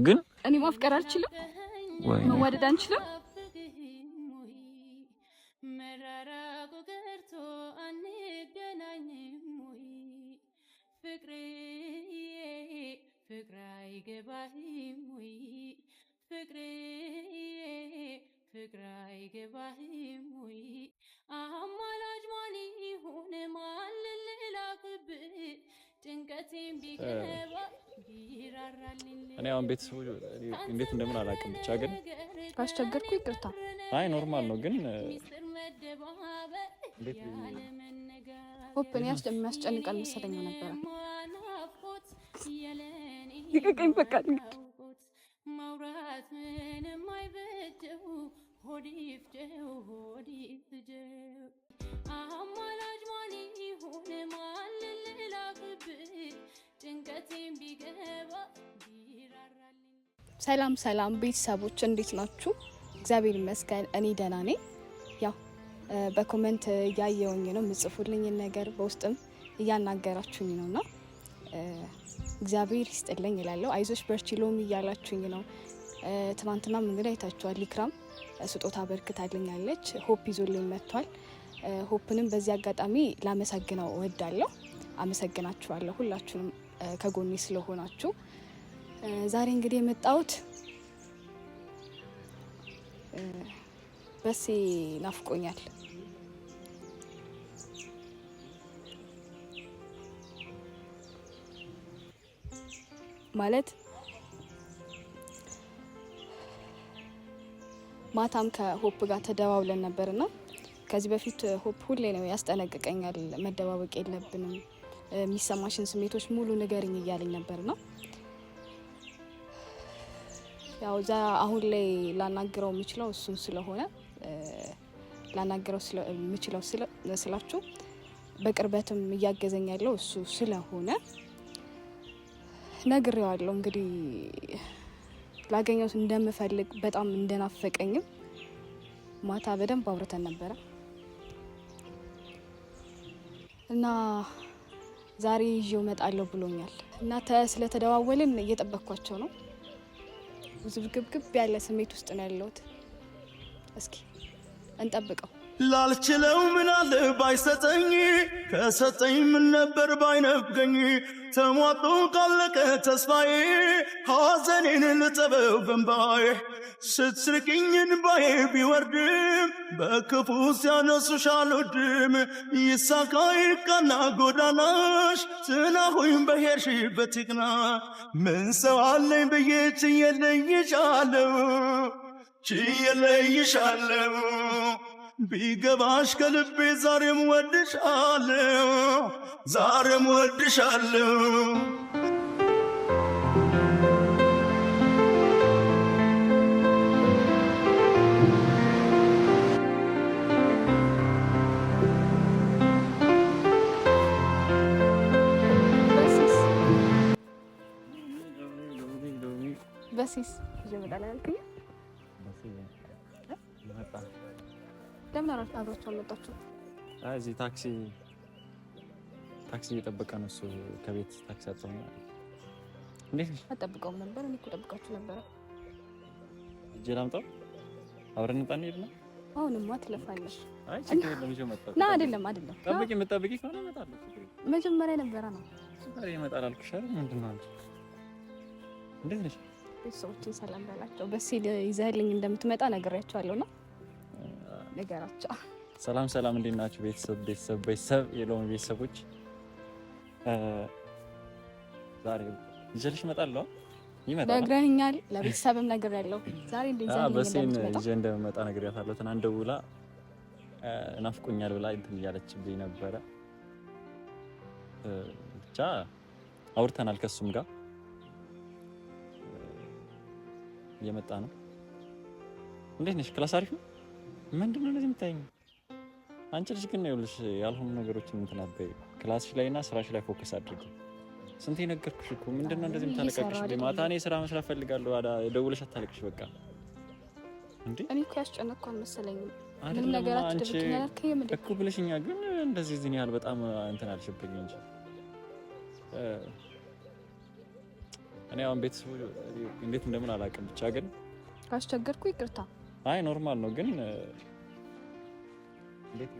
ግን እኔ ማፍቀር አልችልም ወይ መዋደድ አንችልም መራራቁ ቀርቶ አንገናኝም ወይ ፍቅሬ ፍቅራይ ገባህም ወይ ፍቅሬ ፍቅራይ ገባህም ወይ አማላጅ ማን ይሁን ማን ልላክብህ ጭንቀቴን ቢገባ ቢራራልኝ እኔ አሁን ቤተሰቦች እንዴት እንደምን አላውቅም ብቻ ግን ካስቸገርኩ ይቅርታ አይ ኖርማል ነው ግን ኦፕን የሚያስጨንቃል መሰለኝ ነበር ይቀቀኝ በቃ ማውራት ምንም አይበጀው ሆዲፍጀው ሆዲፍጀው አማላጅ ማን ይሁን ማን ልላክብህ ጭንቀቴን ቢገባ ቢራራልኝ ሰላም ሰላም ቤተሰቦች እንዴት ናችሁ? እግዚአብሔር ይመስገን እኔ ደህና ነኝ። ያው በኮሜንት ያየውኝ ነው ምጽፉልኝ ነገር በውስጥም እያናገራችሁኝ ነውና እግዚአብሔር ይስጥልኝ ይላለው። አይዞሽ በርቺ ሎሚ እያላችሁኝ ነው። ትናንትናም እንግዲህ አይታችኋል ሊክራም ስጦታ በርክታልኛለች። ሆፕ ይዞልኝ መጥቷል። ሆፕንም በዚህ አጋጣሚ ላመሰግነው እወዳለሁ። አመሰግናችኋለሁ ሁላችሁንም ከጎኔ ስለሆናችሁ። ዛሬ እንግዲህ የመጣሁት በሴ ናፍቆኛል። ማለት ማታም ከሆፕ ጋር ተደዋውለን ነበርና ከዚህ በፊት ሆፕ ሁሌ ነው ያስጠነቅቀኛል። መደባበቅ የለብንም የሚሰማሽን ስሜቶች ሙሉ ንገሪኝ እያለኝ ነበርና ያው አሁን ላይ ላናግረው የምችለው እሱን ስለሆነ ላናግረው የምችለው ስላችሁ በቅርበትም እያገዘኝ ያለው እሱ ስለሆነ ነግሬዋለሁ። እንግዲህ ላገኘው እንደምፈልግ በጣም እንደናፈቀኝም ማታ በደንብ አውርተን ነበረ እና ዛሬ ይዤው እመጣለሁ ብሎኛል እና ስለተደዋወልን እየጠበቅኳቸው ነው። ዝብግብግብ ያለ ስሜት ውስጥ ነው ያለሁት። እስኪ እንጠብቀው። ላልችለው ምን አለ ባይሰጠኝ ከሰጠኝ ምን ነበር ባይነፍገኝ ተሟጦ ካለቀ ተስፋዬ ሐዘኔን ልጠበው በንባዬ ስትስርቅኝ እንባዬ ቢወርድም በክፉ ሲያነሱሽ አልወድም ይሳካ ይቃና ጎዳናሽ ትናሁኝ በሄድሽበት ይቅና ምን ሰው አለኝ ብዬ ችየለይሻለው ችየለይሻለው ቢገባሽ ከልቤ ዛሬም ወድሻለሁ ዛሬም ወድሻለሁ በሲስ ይመጣል ያልከኝ ለምን አብራችሁ አልመጣችሁ? እዚህ ታክሲ እየጠበቀ ነው እሱ ከቤት ታክሲ አጥቶኝ። እንዴት ነሽ? አጠብቀውም ነበር እኔ እኮ ጠብቃችሁ ነበር። እጄ ላምጣው አብረን እንጣን ሄድና አሁንማ ትለፋለሽ። አይ ችግር የለም ይዤው መጣሁ። ና አይደለም ጠብቂ የምትጠብቂ ከሆነ እመጣለሁ። መጀመሪያ ነበረ ነው ዛሬ ይመጣል አልኩሽ አይደል? ምንድን ነው አንቺ? እንዴት ነሽ? ቤተሰቦችን ሰላም በላቸው። በሲል ይዘህልኝ እንደምትመጣ ነግሬያቸዋለሁና ነገራቸው። ሰላም እንዴት ናችሁ? ቤተሰብ የሎሚ ቤተሰቦች ዛሬ ይዤልሽ እመጣለሁ። ነግረኸኛል። ለቤተሰብም ነግሬያለሁ። ዛሬ በሴን ይዤ እንደምመጣ ነግሬያታለሁ። ትናንት ደውላ ናፍቆኛል ብላ እንትን እያለችብኝ ነበረ። ብቻ አውርተናል ከሱም ጋር እየመጣ ነው። እንዴት ነሽ? ክላስ አሪፍ ነው? ምንድን ነው እንደዚህ የምታይኝ? አንቺ ልጅ ግን ይኸውልሽ ያልሆኑ ነገሮችን እንትን አትበይ። ክላስሽ ላይና ስራሽ ላይ ፎከስ አድርጊ። ስንቴ ነገርኩሽ እኮ። ምንድን ነው እንደዚህ የምታለቃቅሽ? ማታ እኔ ስራ መስራት ፈልጋለሁ። ደውለሽ አታለቅሽ በቃ። እንዴ እኔ እኮ ያስጨነቅኩ አልመሰለኝም። ምንም ነገር አትደብቂኝ አላልከኝ እኮ ብለሽኛል። ግን እንደዚህ እዚህ ያህል በጣም እንትን አልሽብኝ እንጂ እኔ አሁን ቤተሰቡ እንዴት እንደምን አላውቅም፣ ብቻ ግን ካስቸገርኩ ይቅርታ። አይ ኖርማል ነው ግን እንዴት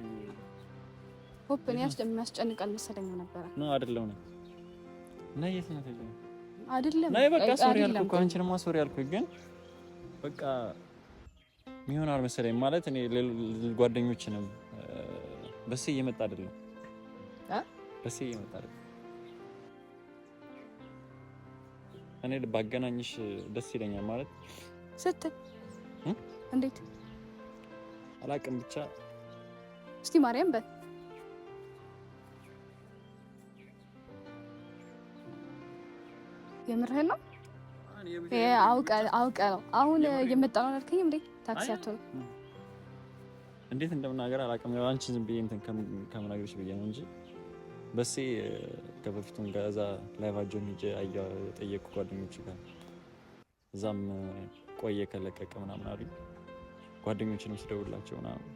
ሆፕ እኔ የሚያስጨንቃል መሰለኝ ነበር ነው አይደለም ነው ነይ የት ነው ተጀመረ አይደለም ነይ በቃ ሶሪ አልኩ አንቺንማ ሶሪ አልኩ ግን በቃ ሚሆናል መሰለኝ ማለት እኔ ጓደኞችንም በስ እየመጣ አይደለም በስ እየመጣ አይደለም እኔ ባገናኝሽ ደስ ይለኛል ማለት ስትል እንዴት አላውቅም ብቻ እስቲ ማርያም በል የምርህን ነው አውቀ ነው አሁን እየመጣ ነው አልከኝ እንዴ ታክሲ አትሆን እንዴት እንደምናገር አላውቅም ያው አንቺ ዝም ብዬ እንትን ከምናገርሽ ብዬ ነው እንጂ በሴ ከበፊቱም ጋዛ ላይቭ አጆን ሂጅ አያ ጠየቁ ጓደኞች ጋር እዛም ቆየ ከለቀቀ ምናምን አሉኝ ጓደኞችንም ስደውላቸው ምናምን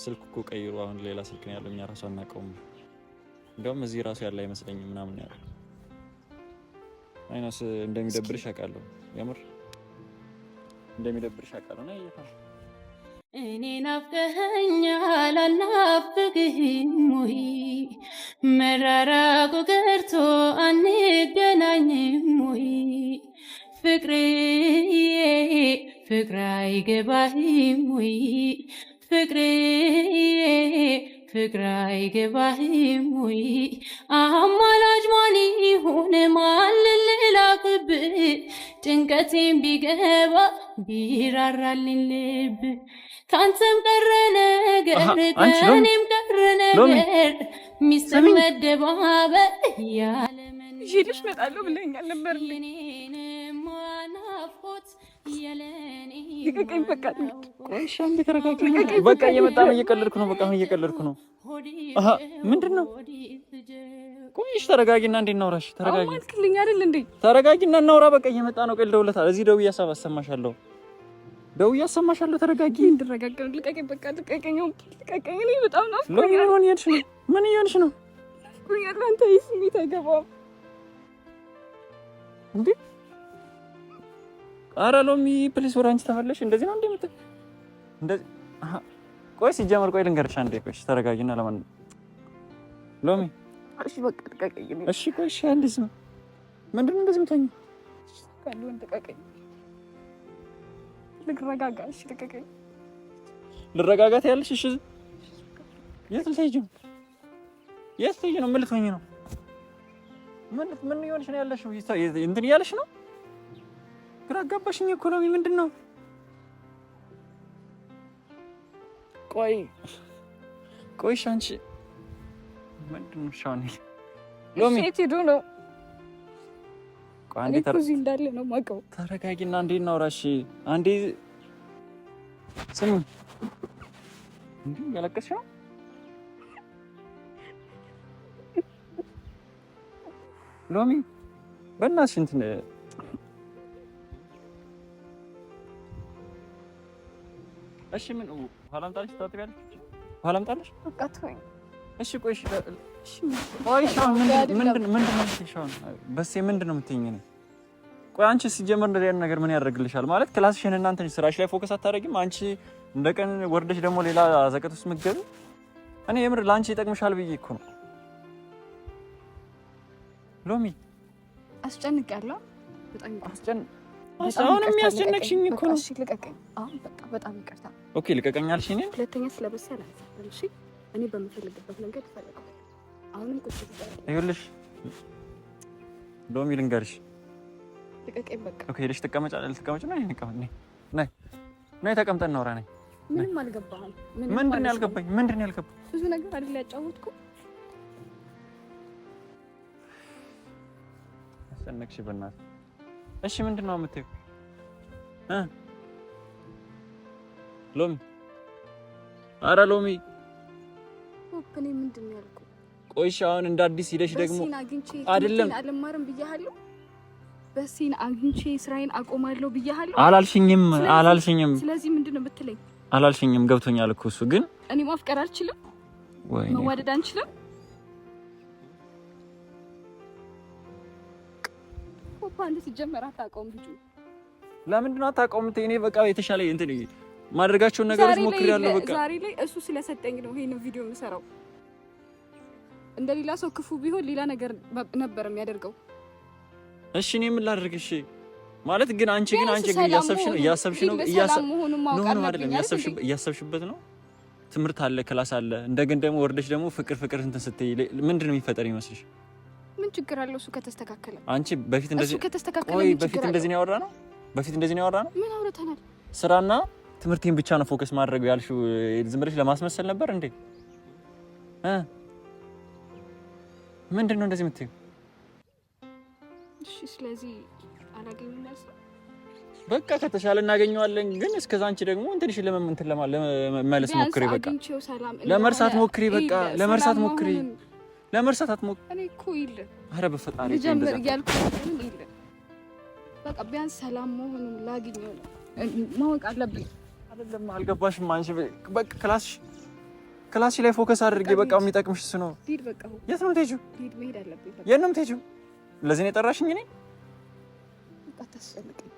ስልክ እኮ ቀይሩ አሁን ሌላ ስልክ ነው ያለው እኛ ራሱ አናውቀውም እንደውም እዚህ ራሱ ያለ አይመስለኝም ምናምን ያለው አይናስ እንደሚደብርሽ አውቃለሁ የምር እንደሚደብርሽ አውቃለሁ ነው ይታ እኔ ናፍቀኸኛል አልናፍቅህም ወይ መራራቁ ቀርቶ አንገናኝም ወይ ፍቅርዬ ፍቅር አይገባህም ወይ ፍቅርዬ ፍቅር አይገባህም ወይ አማላጅ ማን ይሁን ማን ልላክብህ ጭንቀቴን ቢገባ ቢራራልኝ ልብ ካንተም ቀረ ነገር ከእኔም ቀረ ነገር ሚስጥር መደባበቅ ያለምን ይልሽ እመጣለሁ ብለኸኛል ነበር የኔንማ ናፍቆት የለኔ ልቀቀኝ በቃ ቆይሽ አንዴ ተረጋጊ በቃ እየመጣ ነው እየቀለድኩ ነው በቃ እየቀለድኩ ነው አሃ ምንድነው ቆይሽ ተረጋጊና እንዴ እናውራሽ ተረጋጊ አማልክልኝ አይደል እንዴ ተረጋጊና እናውራ በቃ እየመጣ ነው ቀልደውለታል እዚህ ደውዬ አሰማሻለሁ ደውዬ አሰማሻለሁ ተረጋጊ እንድረጋጋ ልቀቀኝ በቃ ልቀቀኝ እኔ በጣም ናፍቆኛል ምን እየሆንሽ ነው ናፍቆኛል አንተ ስሜት አይገባም እንዴ ኧረ ሎሚ ፕሊስ ወደ አንቺ ተመለሽ እንደዚህ ነው እንደምት እንደዚህ ቆይ ሲጀመር ቆይ ልንገርሽ አንዴ ቆይ ተረጋጊና ለማን ሎሚ እሺ በቃ ልቀቀኝ እሺ ቆይ እሺ አንዴ ስም ምንድነው እንደዚህ ምታኝ ካሉን ልቀቀኝ ልረጋጋ እሺ ልቀቀኝ ልረጋጋት ያለሽ እሺ የት ልትሄጂ ነው ምን ልትሆኚ ነው ምን ይሆንሽ ነው ያለሽው እንትን እያለሽ ነው ግራ አጋባሽኝ እኮ ሎሚ ምንድነው ቆይ አንቺ ምንድነው ሻኒ ሎሚ እሺ ሄዶ ነው አንዴ እዚህ እንዳለ ነው ማቀው ተረጋጊና አንዴ እናውራሽ አንዴ ስሚ እንዴ ያለቀስሽ ነው ሎሚ በእናትሽ እንትን እሺ ምን ኋላም ጣልሽ ታጥቢያለሽ ኋላም ጣልሽ በቃ ተወኝ እሺ ቆይ ምንድነው የምትይሻው በሴ ምንድነው የምትይኝ ነው ቆይ አንቺ ሲጀመር እንደዚህ አይነት ነገር ምን ያደርግልሻል ማለት ክላስሽን እና አንተ ስራሽ ላይ ፎከስ አታደርጊም አንቺ እንደቀን ወርደሽ ደግሞ ሌላ ዘቀት ውስጥ ምትገቢ እኔ የምር ላንቺ ይጠቅምሻል ብዬ እኮ ነው ሎሚ አስጨንቄያለሁ በጣም አሁን የሚያስጨንቅሽኝ እኮ ነው እሺ ልቀቀኝ አሁን በቃ በጣም ይቅርታ ኦኬ ልቀቀኝ አልሽ እኔ ሁለተኛ ስለበሰለ አይደል እሺ እኔ በምፈልግበት መንገድ እፈልጋለሁ አሁንም ቁጭ ብዬ ይኸውልሽ ሎሚ ልንገርሽ ልቀቀኝ በቃ ኦኬ ሄደሽ ትቀመጫለሽ ነው ነይ ተቀምጠን እናውራ ነይ ምንም አልገባህም ምንድን ነው ያልገባኝ ብዙ ነገር አይደል ያጫወትኩ አስጨነቅሽ በእናትሽ እሺ ምንድነው የምትይው ሎሚ ኧረ ሎሚ እኔ ምንድነው ያልኩ ቆይሽ አሁን እንደ አዲስ ሂደሽ ደግሞ አይደለም አልማርም ብያለሁ በሲን አግኝቼ ስራዬን አቆማለሁ ብያለሁ አላልሽኝም ስለዚህ ምንድነው የምትለኝ አላልሽኝም ገብቶኛል እኮ እሱ ግን እኔ ማፍቀር አልችልም መዋደድ አንችልም እኮ አንተ ሲጀመር አታውቀውም ልጁ። ለምንድን ነው አታውቀውም? እኔ በቃ የተሻለ እንትን ማድረጋቸውን ነገሮች ሞክሬያለሁ። በቃ ዛሬ ላይ እሱ ስለሰጠኝ ነው ይሄን ቪዲዮ የምሰራው። እንደሌላ ሰው ክፉ ቢሆን ሌላ ነገር ነበር የሚያደርገው። እሺ እኔ ምን ላድርግ? እሺ ማለት ግን አንቺ እያሰብሽ ነው እያሰብሽበት ነው። ትምህርት አለ፣ ክላስ አለ። እንደገና ደግሞ ወርደሽ ደግሞ ፍቅር እንትን ስትይ ምንድን ነው የሚፈጠር ይመስልሽ? ምን ችግር አለው እሱ ከተስተካከለ? አንቺ በፊት እንደዚህ በፊት እንደዚህ ነው ያወራ ነው? በፊት እንደዚህ ነው ያወራ ነው? ምን አውርተናል? ስራና ትምህርቴን ብቻ ነው ፎከስ ማድረግ ያልሽው ዝም ብለሽ ለማስመሰል ነበር እንዴ? ምንድን ነው እንደዚህ የምትይው? እሺ ስለዚህ አላገኘም ማለት ነው። በቃ ከተሻለ እናገኘዋለን። ግን እስከዛ አንቺ ደግሞ እንትንሽ ለመመለስ ሞክሪ። በቃ ለመርሳት ሞክሪ። በቃ ለመርሳት ሞክሪ። እኔ እኮ ይል ኧረ በፈጣሪ ጀምር እያልኩ ምን ይል በቃ ቢያንስ ሰላም መሆኑን ላግኘው ማወቅ አለብኝ። አይደለም አልገባሽም አንቺ። በቃ ክላስሽ ላይ ፎከስ አድርጌ። በቃ የሚጠቅምሽ እሱ ነው። ሂድ በቃ። የት ነው የምትሄጂው? ሂድ መሄድ አለብኝ። የት ነው የምትሄጂው? ለዚህ ነው የጠራሽኝ? እኔ በቃ ታስጨንቀኝ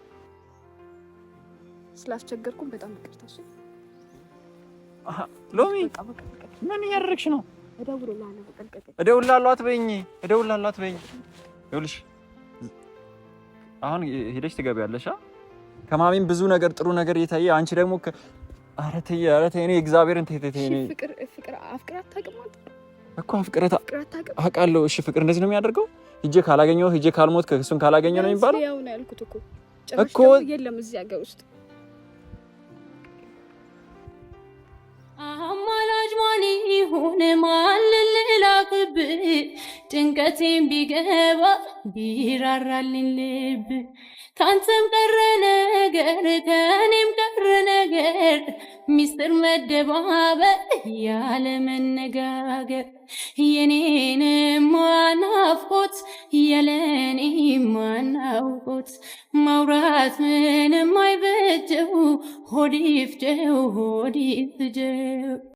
ስላስቸገርኩኝ በጣም ይቅርታ። እሺ ሎሚ ምን እያደረግሽ ነው? እደውልልሃለሁ አትበይኝ። ይኸውልሽ አሁን ሄደሽ ትገቢያለሽ። ከማሚም ብዙ ነገር ጥሩ ነገር እየታየ አንቺ ደግሞ ኧረ ተይ እኔ እግዚአብሔርን ተይ። ፍቅር አፍቅር አታውቅም እኮ አውቃለሁ። እሺ ፍቅር እንደዚህ ነው የሚያደርገው? ሂጄ ካላገኘው ሂጄ ካልሞት ከእሱን ካላገኘው ነው የሚባለው ያው ነው ያልኩት እኮ የለም እዚህ ሀገር ውስጥ አማላጅ ማን ይሁን ማን ልላክብህ? ጭንቀቴን ቢገባ ቢራራልኝ ልብ ካንተም ቀረ ነገር ከኔም ቀረ ነገር ሚስጥር መደባበር ያለ መነጋገር የኔን ማናፍቆት የለኔ ማናውቆት ማውራት ምንም አይበጀው ሆዲፍጀው